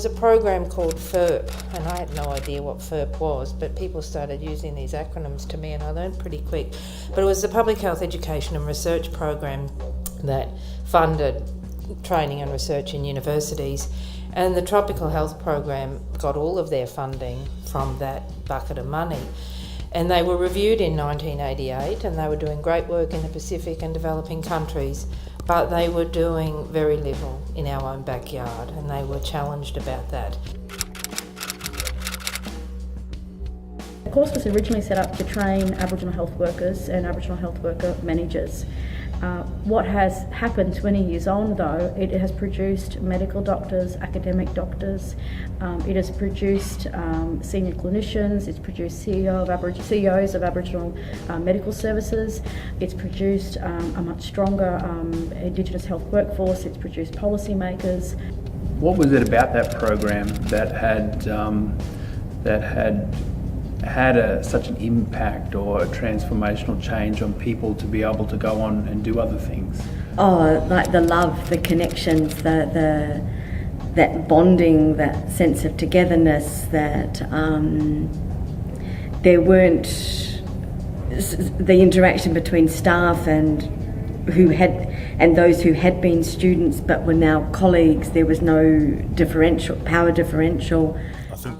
was a program called FERP, and I had no idea what FERP was, but people started using these acronyms to me and I learned pretty quick. But it was the Public Health Education and Research Program that funded training and research in universities, and the Tropical Health Program got all of their funding from that bucket of money. And they were reviewed in 1988, and they were doing great work in the Pacific and developing countries, but they were doing very little in our own backyard, and they were challenged about that. The course was originally set up to train Aboriginal health workers and Aboriginal health worker managers. What has happened 20 years on, though, it has produced medical doctors, academic doctors, it has produced senior clinicians, it's produced CEOs of Aboriginal medical services, it's produced a much stronger Indigenous health workforce, it's produced policymakers. What was it about that program that had such an impact or a transformational change on people to be able to go on and do other things? Oh, like the love, the connections, that bonding, that sense of togetherness, that there weren't the interaction between staff and those who had been students but were now colleagues. There was no power differential. I think,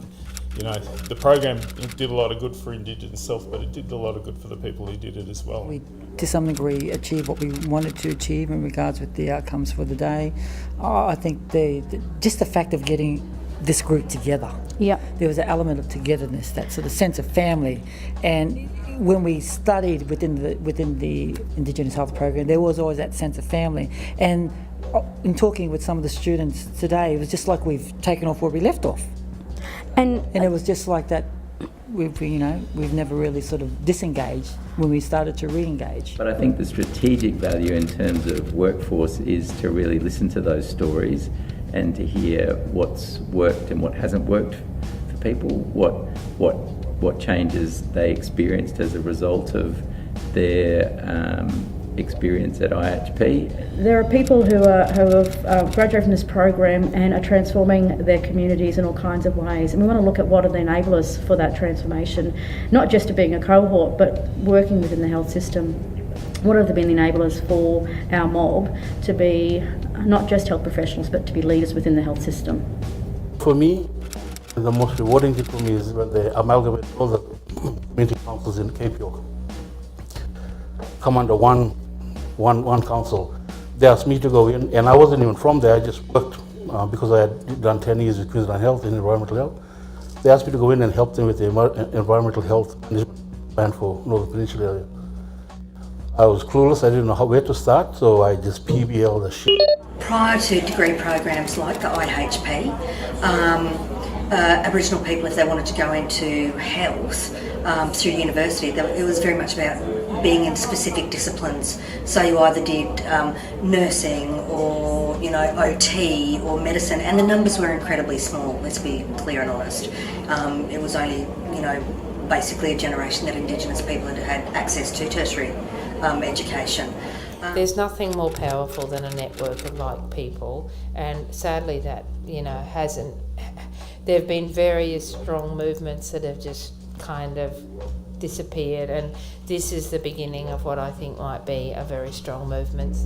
the program did a lot of good for Indigenous health, but it did a lot of good for the people who did it as well. We, to some degree, achieved what we wanted to achieve in regards with the outcomes for the day. I think just the fact of getting this group together. Yeah. There was an element of togetherness, that sort of sense of family. And when we studied within the Indigenous Health Program, there was always that sense of family. And in talking with some of the students today, it was just like we've taken off where we left off. And it was just like that. We've never really sort of disengaged when we started to re-engage. But I think the strategic value in terms of workforce is to really listen to those stories and to hear what's worked and what hasn't worked for people, what changes they experienced as a result of their experience at IHP. There are people who have graduated from this program and are transforming their communities in all kinds of ways, and we want to look at what are the enablers for that transformation, not just to being a cohort but working within the health system. What have been the enablers for our mob to be not just health professionals but to be leaders within the health system? For me, the most rewarding thing for me is when they amalgamate all the community councils in Cape York, come under one council. They asked me to go in, and I wasn't even from there. I just worked because I had done 10 years with Queensland Health in environmental health. They asked me to go in and help them with the environmental health management plan for Northern Peninsula area. I was clueless. I didn't know where to start, so I just PBL'd the shit. Prior to degree programs like the IHP, Aboriginal people, if they wanted to go into health through university, it was very much about being in specific disciplines. So you either did nursing or OT or medicine, and the numbers were incredibly small. Let's be clear and honest. It was only basically a generation that Indigenous people had access to tertiary education. There's nothing more powerful than a network of like people, and sadly that hasn't. There have been various strong movements that have just kind of disappeared, and this is the beginning of what I think might be a very strong movement.